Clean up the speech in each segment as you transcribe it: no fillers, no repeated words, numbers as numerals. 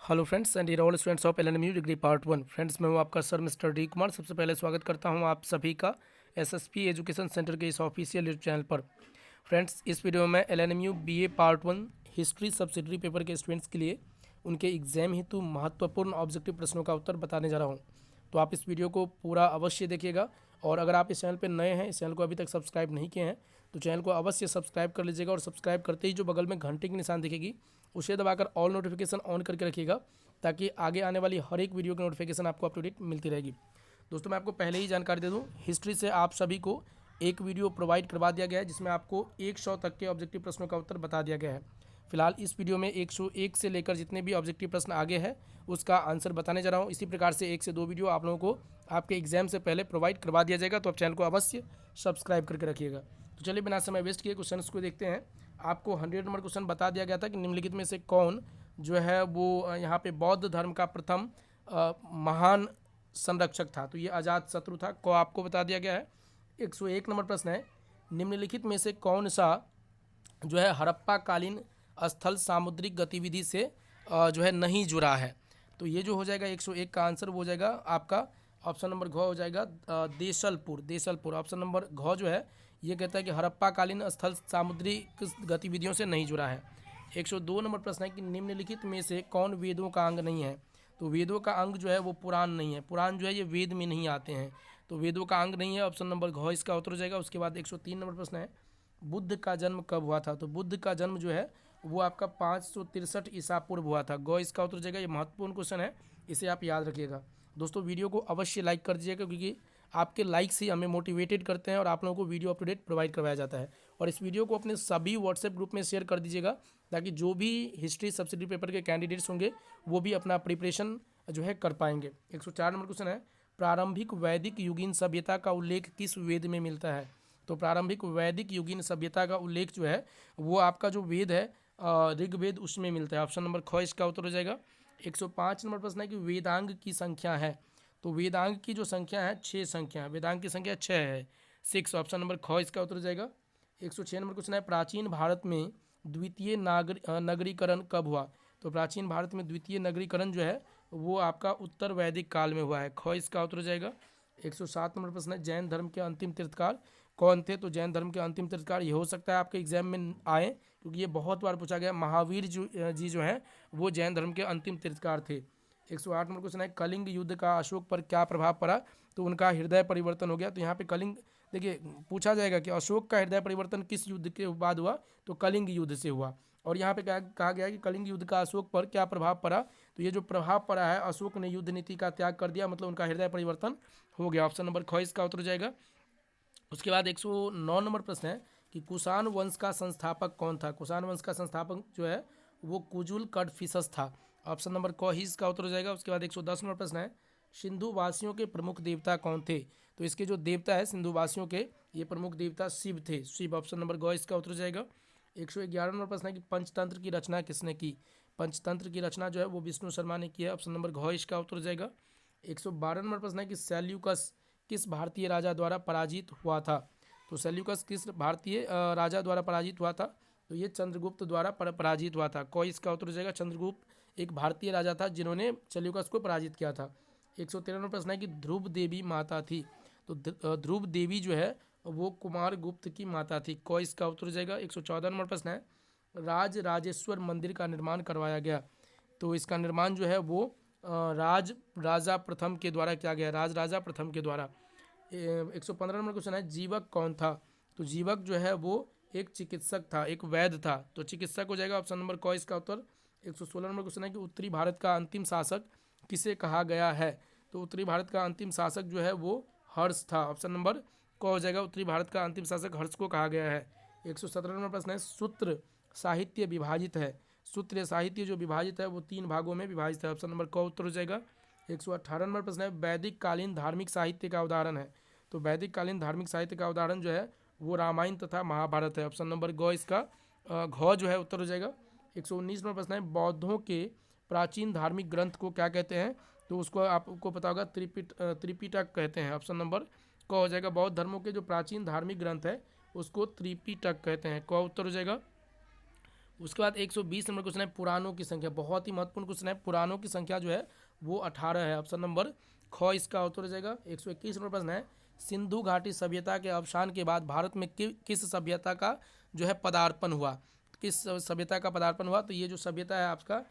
Hello friends and dear all students of LNMU degree part 1। Friends मैं हूं आपका sir mister D Kumar. सबसे पहले स्वागत करता हूं आप सभी का एसएसपी एजुकेशन सेंटर के इस ऑफिशियल यूट्यूब चैनल पर। फ्रेंड्स इस वीडियो में LNMU BA part 1 history subsidiary paper के स्टूडेंट्स के लिए उनके एग्जाम हेतु महत्वपूर्ण ऑब्जेक्टिव प्रश्नों का उत्तर बताने जा रहा हूँ। तो आप इस वीडियो को पूरा अवश्य देखिएगा और अगर आप इस चैनल पर नए हैं, इस चैनल को अभी तक सब्सक्राइब नहीं किए हैं तो चैनल को अवश्य सब्सक्राइब कर लीजिएगा और सब्सक्राइब करते ही जो बगल में घंटे की निशान दिखेगी उसे दबाकर ऑल नोटिफिकेशन ऑन करके रखिएगा ताकि आगे आने वाली हर एक वीडियो की नोटिफिकेशन आपको अप टू डेट मिलती रहेगी। दोस्तों मैं आपको पहले ही जानकारी दे दूं, हिस्ट्री से आप सभी को एक वीडियो प्रोवाइड करवा दिया गया है जिसमें आपको 100 तक के ऑब्जेक्टिव प्रश्नों का उत्तर बता दिया गया है। फिलहाल इस वीडियो में 101 से लेकर जितने भी ऑब्जेक्टिव प्रश्न आगे हैं उसका आंसर बताने जा रहा हूँ। इसी प्रकार से 1 से 2 वीडियो आप लोगों को आपके एग्जाम से पहले प्रोवाइड करवा दिया जाएगा, तो आप चैनल को अवश्य सब्सक्राइब करके रखिएगा। तो चलिए बिना समय वेस्ट किए क्वेश्चन को देखते हैं। आपको 100 नंबर क्वेश्चन बता दिया गया था कि निम्नलिखित में से कौन जो है वो यहाँ पे बौद्ध धर्म का प्रथम महान संरक्षक था। तो ये अजात शत्रु था, को आपको बता दिया गया है। 101 नंबर प्रश्न है, निम्नलिखित में से कौन सा जो है हड़प्पा कालीन स्थल सामुद्रिक गतिविधि से जो है नहीं जुड़ा है। तो ये जो हो जाएगा 101 का आंसर वो हो जाएगा आपका ऑप्शन नंबर घ हो जाएगा देशलपुर। ऑप्शन नंबर घ जो है ये कहता है कि हड़प्पा कालीन स्थल सामुद्रिक गतिविधियों से नहीं जुड़ा है। 102 नंबर प्रश्न है कि निम्नलिखित में से कौन वेदों का अंग नहीं है। तो वेदों का अंग जो है वो पुराण नहीं है, पुराण जो है ये वेद में नहीं आते हैं, तो वेदों का अंग नहीं है। ऑप्शन नंबर घ इसका उत्तर हो जाएगा। उसके बाद 103 नंबर प्रश्न है, बुद्ध का जन्म कब हुआ था। तो बुद्ध का जन्म जो है वो आपका 563 ईसा पूर्व हुआ था। ग इसका उत्तर हो जाएगा। ये महत्वपूर्ण क्वेश्चन है, इसे आप याद रखिएगा। दोस्तों वीडियो को अवश्य लाइक कर दीजिएगा क्योंकि आपके लाइक्स ही हमें मोटिवेटेड करते हैं और आप लोगों को video up to date provide करवाया जाता है। और इस वीडियो को अपने सभी व्हाट्सएप ग्रुप में शेयर कर दीजिएगा ताकि जो भी हिस्ट्री सब्सिडी पेपर के कैंडिडेट्स होंगे वो भी अपना प्रिपरेशन जो है कर पाएंगे। 104 नंबर क्वेश्चन है, प्रारंभिक वैदिक युगीन सभ्यता का उल्लेख किस वेद में मिलता है। तो प्रारंभिक वैदिक युगीन सभ्यता का उल्लेख जो है वो आपका जो वेद है ऋग्वेद उसमें मिलता है। ऑप्शन नंबर ख इसका उत्तर हो जाएगा। 105 नंबर प्रश्न है कि वेदांग की संख्या है। तो वेदांग की जो संख्या है 6 संख्या है, वेदांग की संख्या 6 है, 6। ऑप्शन नंबर ख इसका उत्तर हो जाएगा। 106 नंबर क्वेश्चन है, प्राचीन भारत में द्वितीय नगरीकरण कब हुआ। तो प्राचीन भारत में द्वितीय नगरीकरण जो है वो आपका उत्तर वैदिक काल में हुआ है। ख इसका उत्तर हो जाएगा। 107 नंबर प्रश्न है, जैन धर्म के अंतिम तीर्थकार कौन थे। तो जैन धर्म के अंतिम तीर्थकार ये हो सकता है आपके एग्जाम में आए क्योंकि ये बहुत बार पूछा गया। महावीर जी जो हैं वो जैन धर्म के अंतिम तीर्थकार थे। 108 नंबर क्वेश्चन है, कलिंग युद्ध का अशोक पर क्या प्रभाव पड़ा। तो उनका हृदय परिवर्तन हो गया। तो यहाँ पे कलिंग देखिए पूछा जाएगा कि अशोक का हृदय परिवर्तन किस युद्ध के बाद हुआ। तो कलिंग युद्ध से हुआ। और यहाँ पे क्या कहा गया कि कलिंग युद्ध का अशोक पर क्या प्रभाव पड़ा। तो ये जो प्रभाव पड़ा है, अशोक ने युद्ध नीति का त्याग कर दिया, मतलब उनका हृदय परिवर्तन हो गया। ऑप्शन नंबर ख इसका उत्तर हो जाएगा। उसके बाद 109 नंबर प्रश्न है कि कुषाण वंश का संस्थापक कौन था। कुषाण वंश का संस्थापक जो है वो कुजुल कडफिसस था। ऑप्शन नंबर क ही इसका उत्तर हो जाएगा। उसके बाद 110 नंबर प्रश्न है, सिंधु वासियों के प्रमुख देवता कौन थे। तो इसके जो देवता है सिंधु वासियों के, ये प्रमुख देवता शिव थे, शिव। ऑप्शन नंबर ग इसका उत्तर हो जाएगा। 111 नंबर प्रश्न है कि पंचतंत्र की रचना किसने की। पंचतंत्र की रचना जो है वो विष्णु शर्मा ने की है। ऑप्शन नंबर घ इसका उत्तर हो जाएगा। 112 नंबर प्रश्न है कि सेल्यूकस किस भारतीय राजा द्वारा पराजित हुआ था। तो सेल्यूकस किस भारतीय राजा द्वारा पराजित हुआ था। तो ये चंद्रगुप्त द्वारा पराजित हुआ था। कोई इसका उत्तर हो जाएगा। चंद्रगुप्त एक भारतीय राजा था जिन्होंने सेल्यूकस को पराजित किया था। 113 नंबर प्रश्न है कि ध्रुव देवी माता थी। तो ध्रुव देवी जो है वो कुमार गुप्त की माता थी। कोई इसका उत्तर हो जाएगा। 114 नंबर प्रश्न है, राज राजेश्वर मंदिर का निर्माण करवाया गया। तो इसका निर्माण जो है वो राज राजा प्रथम के द्वारा किया गया, राज राजा प्रथम के द्वारा। 115 नंबर क्वेश्चन है, जीवक कौन था। तो जीवक जो है वो एक चिकित्सक था, एक वैद्य था, तो चिकित्सक हो जाएगा। ऑप्शन नंबर क इसका उत्तर। 116 नंबर क्वेश्चन है कि उत्तरी भारत का अंतिम शासक किसे कहा गया है। तो उत्तरी भारत का अंतिम शासक जो है वो हर्ष था। ऑप्शन नंबर क हो जाएगा। उत्तरी भारत का अंतिम शासक हर्ष को कहा गया है। 117 नंबर प्रश्न है, सूत्र साहित्य विभाजित है। सूत्र साहित्य जो विभाजित है वो 3 भागों में विभाजित है। ऑप्शन नंबर क उत्तर हो जाएगा। 118 नंबर प्रश्न है, वैदिक कालीन धार्मिक साहित्य का उदाहरण है। तो वैदिक कालीन धार्मिक साहित्य का उदाहरण जो है वो रामायण तथा महाभारत है। ऑप्शन नंबर ग इसका घ जो है उत्तर हो जाएगा। 119 नंबर प्रश्न है, बौद्धों के प्राचीन धार्मिक ग्रंथ को क्या कहते हैं। तो उसको आपको पता होगा त्रिपिटक कहते हैं। ऑप्शन नंबर क हो जाएगा। बौद्ध धर्मों के जो प्राचीन धार्मिक ग्रंथ है उसको त्रिपिटक कहते हैं। क उत्तर हो जाएगा। उसके बाद 120 नंबर क्वेश्चन है पुराणों की संख्या, बहुत ही महत्वपूर्ण क्वेश्चन है। पुराणों की संख्या जो है वो 18 है, ऑप्शन नंबर ख इसका उत्तर हो जाएगा। 121 नंबर प्रश्न है सिंधु घाटी सभ्यता के अवसान के बाद भारत में किस सभ्यता का जो है पदार्पण हुआ, किस सभ्यता का पदार्पण हुआ, तो ये जो सभ्यता है आपका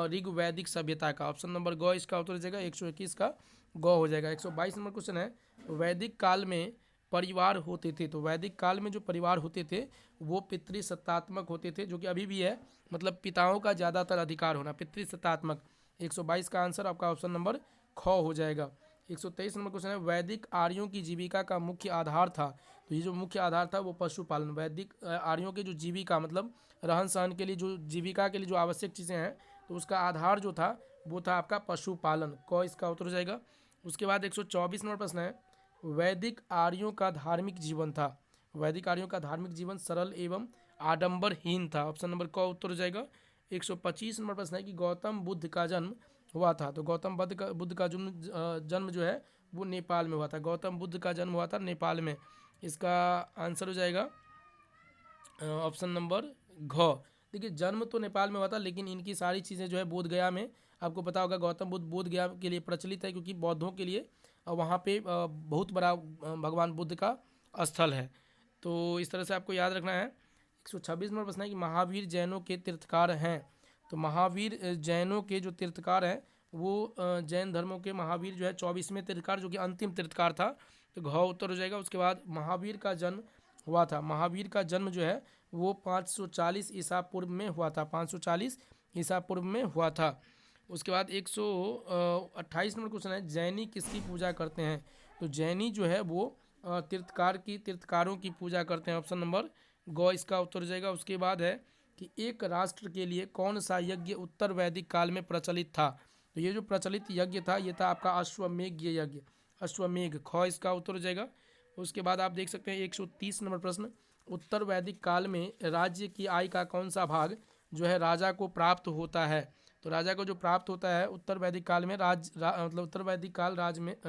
ऋग्वैदिक सभ्यता का, ऑप्शन नंबर ग इसका उत्तर हो जाएगा। 121 का ग हो जाएगा। 122 नंबर क्वेश्चन है वैदिक काल में परिवार होते थे, तो वैदिक काल में जो परिवार होते थे वो पितृसत्तात्मक होते थे, जो कि अभी भी है, मतलब पिताओं का ज़्यादातर अधिकार होना, पितृसत्तात्मक। 122 का आंसर आपका ऑप्शन नंबर ख हो जाएगा। 123 नंबर क्वेश्चन है वैदिक आर्यों की जीविका का मुख्य आधार था, तो ये जो मुख्य आधार था वो पशुपालन। वैदिक आर्यों के जो जीविका मतलब रहन सहन के लिए, जो जीविका के लिए जो आवश्यक चीज़ें हैं, तो उसका आधार जो था वो था आपका पशुपालन। क इसका उत्तर हो जाएगा। उसके बाद 124 नंबर प्रश्न है वैदिक आर्यों का धार्मिक जीवन था, वैदिक आर्यों का धार्मिक जीवन सरल एवं आडंबरहीन था, ऑप्शन नंबर क उत्तर हो जाएगा। 125 नंबर प्रश्न है कि गौतम बुद्ध का जन्म हुआ था, तो गौतम बुद्ध का जन्म जो है वो नेपाल में हुआ था। गौतम बुद्ध का जन्म हुआ था नेपाल में, इसका आंसर हो जाएगा ऑप्शन नंबर घ। देखिए जन्म तो नेपाल में हुआ था, लेकिन इनकी सारी चीज़ें जो है बोध गया में, आपको पता होगा गौतम बुद्ध बोध गया के लिए प्रचलित है, क्योंकि बौद्धों के लिए वहाँ पे बहुत बड़ा भगवान बुद्ध का स्थल है। तो इस तरह से आपको याद रखना है। 126 नंबर प्रश्न है कि महावीर जैनों के तीर्थकार हैं, तो महावीर जैनों के जो तीर्थकार हैं वो जैन धर्मों के महावीर जो है 24वें तीर्थकार, जो कि अंतिम तीर्थकार था, तो घ उत्तर हो जाएगा। उसके बाद महावीर का जन्म हुआ था, महावीर का जन्म जो है वो 540 ईसा पूर्व में हुआ था, 540 ईसा पूर्व में हुआ था। उसके बाद 128 नंबर क्वेश्चन है जैनी किसकी पूजा करते हैं, तो जैनी जो है वो तीर्थकारों की पूजा करते हैं, ऑप्शन नंबर ग इसका उत्तर हो जाएगा। उसके बाद है कि एक राष्ट्र के लिए कौन सा यज्ञ उत्तर वैदिक काल में प्रचलित था, तो ये जो प्रचलित यज्ञ था ये था आपका अश्वमेघ यज्ञ, अश्वमेघ। ख इसका उत्तर हो जाएगा। उसके बाद आप देख सकते हैं 130 नंबर प्रश्न उत्तर वैदिक काल में राज्य की आय का कौन सा भाग जो है राजा को प्राप्त होता है, तो राजा को जो प्राप्त होता है उत्तर वैदिक काल में मतलब उत्तर वैदिक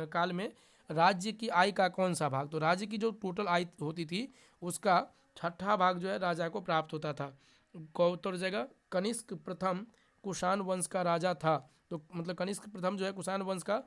काल में राज्य की आय का कौन सा भाग, तो राज्य की जो टोटल आय होती थी उसका छठा भाग जो है राजा को प्राप्त होता था। उत्तर हो जाएगा। कनिष्क प्रथम कुषाण वंश का राजा था, तो मतलब कनिष्क प्रथम जो है कुषाण वंश का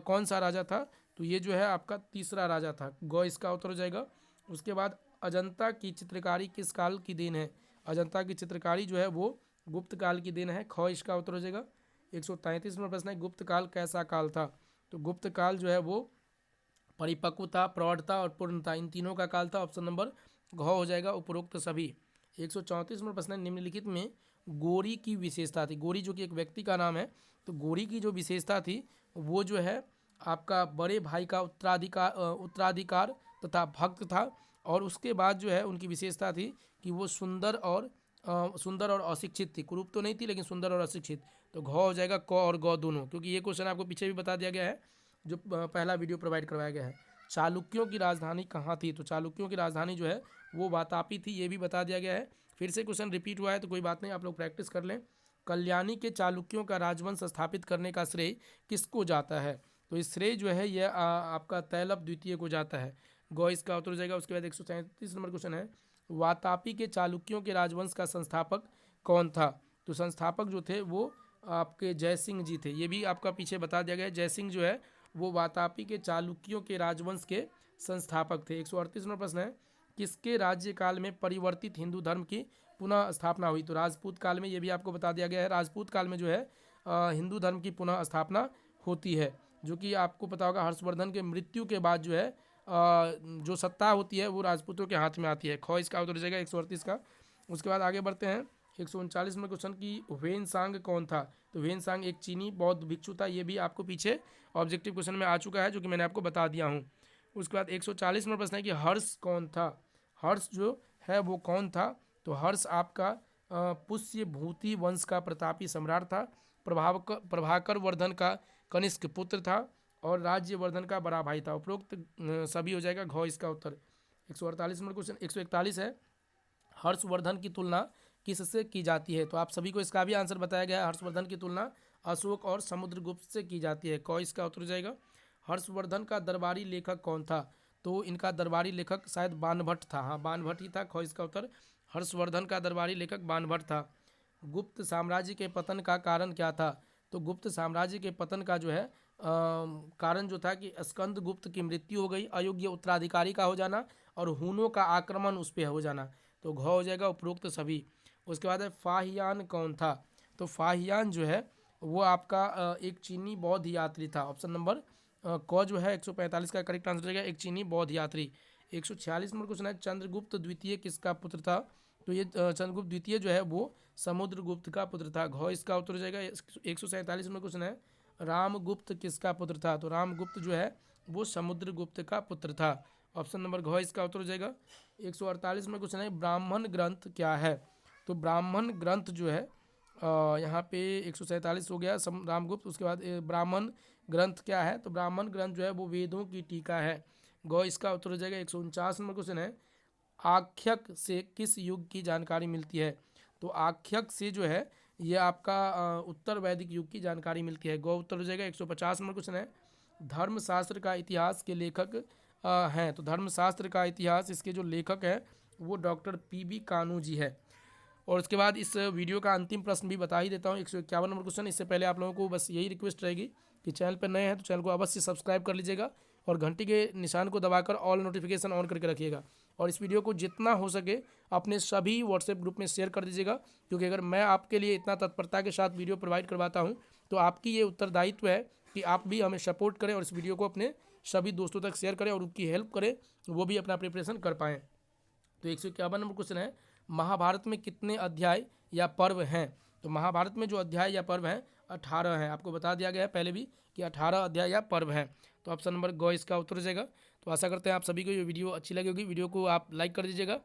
कौन सा राजा था, तो ये जो है आपका तीसरा राजा था। ग इसका उत्तर हो जाएगा। उसके बाद अजंता की चित्रकारी किस काल की देन है, अजंता की चित्रकारी जो है वो गुप्त काल की देन है। ख इसका उत्तर हो जाएगा। 133 नंबर प्रश्न है गुप्त काल कैसा काल था, तो गुप्त काल जो है वो परिपक्वता, प्रौढ़ता और पूर्णता, इन तीनों का काल था, ऑप्शन नंबर घ हो जाएगा उपरोक्त सभी। 134 नंबर प्रश्न है निम्नलिखित में गोरी की विशेषता थी, गोरी जो कि एक व्यक्ति का नाम है, तो गोरी की जो विशेषता थी वो जो है आपका बड़े भाई का उत्तराधिकार तथा भक्त था, और उसके बाद जो है उनकी विशेषता थी कि वो सुंदर और अशिक्षित थी, कुरूप तो नहीं थी लेकिन सुंदर और अशिक्षित, तो घ हो जाएगा क और ग दोनों, क्योंकि ये क्वेश्चन आपको पीछे भी बता दिया गया है, जो पहला वीडियो प्रोवाइड करवाया गया है। चालुक्यों की राजधानी कहाँ थी, तो चालुक्यों की राजधानी जो है वो वातापी थी, ये भी बता दिया गया है। फिर से क्वेश्चन रिपीट हुआ है तो कोई बात नहीं, आप लोग प्रैक्टिस कर लें। कल्याणी के चालुक्यों का राजवंश स्थापित करने का श्रेय किसको जाता है, तो इस श्रेय जो है यह आपका तैलप द्वितीय को जाता है। ग इसका उत्तर हो जाएगा। उसके बाद 137 नंबर क्वेश्चन है वातापी के चालुक्यों के राजवंश का संस्थापक कौन था, तो संस्थापक जो थे वो आपके जयसिंह जी थे, ये भी आपका पीछे बता दिया गया है। जयसिंह जो है वो वातापी के चालुक्यों के राजवंश के संस्थापक थे। 138 नंबर प्रश्न है किसके राज्यकाल में परिवर्तित हिंदू धर्म की पुनः स्थापना हुई, तो राजपूत काल में, ये भी आपको बता दिया गया है। राजपूत काल में जो है हिंदू धर्म की पुनः स्थापना होती है, जो कि आपको पता होगा हर्षवर्धन के मृत्यु के बाद जो है जो सत्ता होती है वो राजपूतों के हाथ में आती है। ख इसका उत्तर हो जाएगा 138 का। उसके बाद आगे बढ़ते हैं 139 नंबर क्वेश्चन की ह्वेनसांग कौन था, तो ह्वेनसांग एक चीनी बौद्ध भिक्षु था, ये भी आपको पीछे ऑब्जेक्टिव क्वेश्चन में आ चुका है, जो कि मैंने आपको बता दिया हूँ। उसके बाद 140 नंबर प्रश्न है कि हर्ष कौन था, हर्ष जो है वो कौन था, तो हर्ष आपका पुष्य भूति वंश का प्रतापी सम्राट था, प्रभाकर वर्धन का कनिष्क पुत्र था, और राज्यवर्धन का बड़ा भाई था। उपरोक्त सभी हो जाएगा घ इसका उत्तर। 148 नंबर क्वेश्चन 141 है हर्षवर्धन की तुलना किससे की जाती है, तो आप सभी को इसका भी आंसर बताया गया है। हर्षवर्धन की तुलना अशोक और समुद्रगुप्त से की जाती है। क इसका उत्तर हो जाएगा। हर्षवर्धन का दरबारी लेखक कौन था, तो इनका दरबारी लेखक शायद बाणभट्ट था, हाँ बाणभट्ट ही था। ख इसका उत्तर। हर्षवर्धन का दरबारी लेखक बाणभट्ट था। गुप्त साम्राज्य के पतन का कारण क्या था? तो गुप्त साम्राज्य के पतन का जो है कारण जो था कि स्कंद गुप्त की मृत्यु हो गई, अयोग्य उत्तराधिकारी का हो जाना और हूनों का आक्रमण उस पर हो जाना। तो घ हो जाएगा उपरोक्त सभी। उसके बाद है फाहियान कौन था? तो फाहियान जो है वो आपका एक चीनी बौद्ध यात्री था। ऑप्शन नंबर क जो है 145 का करेक्ट आंसर रहेगा, एक चीनी बौद्ध यात्री। 146 नंबर क्वेश्चन है, चंद्रगुप्त द्वितीय किसका पुत्र था? तो ये चंद्रगुप्त द्वितीय जो है वो समुद्रगुप्त का पुत्र था। घ इसका उत्तर हो जाएगा। 147 नंबर क्वेश्चन है, रामगुप्त किसका पुत्र था? तो रामगुप्त जो है वो समुद्रगुप्त का पुत्र था। ऑप्शन नंबर घ इसका उत्तर हो जाएगा। 148 नंबर क्वेश्चन है, ब्राह्मण ग्रंथ क्या है? तो ब्राह्मण ग्रंथ जो है यहाँ पे 147 हो गया रामगुप्त। उसके बाद ब्राह्मण ग्रंथ क्या है? तो ब्राह्मण ग्रंथ जो है वो वेदों की टीका है। गौ इसका उत्तर हो जाएगा। 149 नंबर क्वेश्चन है, आख्यक से किस युग की जानकारी मिलती है? तो आख्यक से जो है ये आपका उत्तर वैदिक युग की जानकारी मिलती है। गौ उत्तर हो जाएगा। 150 नंबर क्वेश्चन है, धर्मशास्त्र का इतिहास के लेखक हैं? तो धर्मशास्त्र का इतिहास इसके जो लेखक हैं वो डॉक्टर पी.बी. कानू जी है। और उसके बाद इस वीडियो का अंतिम प्रश्न भी बता ही देता हूँ, 151 नंबर क्वेश्चन। इससे पहले आप लोगों को बस यही रिक्वेस्ट रहेगी कि चैनल पर नए हैं तो चैनल को अवश्य सब्सक्राइब कर लीजिएगा और घंटी के निशान को दबाकर ऑल नोटिफिकेशन ऑन करके रखिएगा। और इस वीडियो को जितना हो सके अपने सभी व्हाट्सएप ग्रुप में शेयर कर दीजिएगा, क्योंकि अगर मैं आपके लिए इतना तत्परता के साथ वीडियो प्रोवाइड करवाता हूँ तो आपकी ये उत्तरदायित्व है कि आप भी हमें सपोर्ट करें और इस वीडियो को अपने सभी दोस्तों तक शेयर करें और उनकी हेल्प करें, वो भी अपना प्रिपरेशन कर पाएँ। तो 151 नंबर क्वेश्चन है, महाभारत में कितने अध्याय या पर्व हैं? तो महाभारत में जो अध्याय या पर्व हैं 18 हैं। आपको बता दिया गया है पहले भी कि 18 अध्याय या पर्व हैं। तो ऑप्शन नंबर ग इसका उत्तर हो जाएगा। तो आशा करते हैं आप सभी को ये वीडियो अच्छी लगी होगी। वीडियो को आप लाइक कर दीजिएगा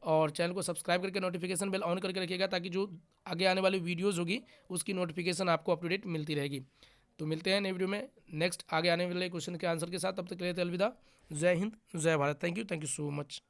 और चैनल को सब्सक्राइब करके नोटिफिकेशन बेल ऑन करके रखिएगा, ताकि जो आगे आने वाली वीडियोज़ होगी उसकी नोटिफिकेशन आपको अप टू डेट मिलती रहेगी। तो मिलते हैं नई वीडियो में नेक्स्ट आगे आने वाले क्वेश्चन के आंसर के साथ। तब तक के लिए अलविदा। जय हिंद, जय Bharat. Thank you so much.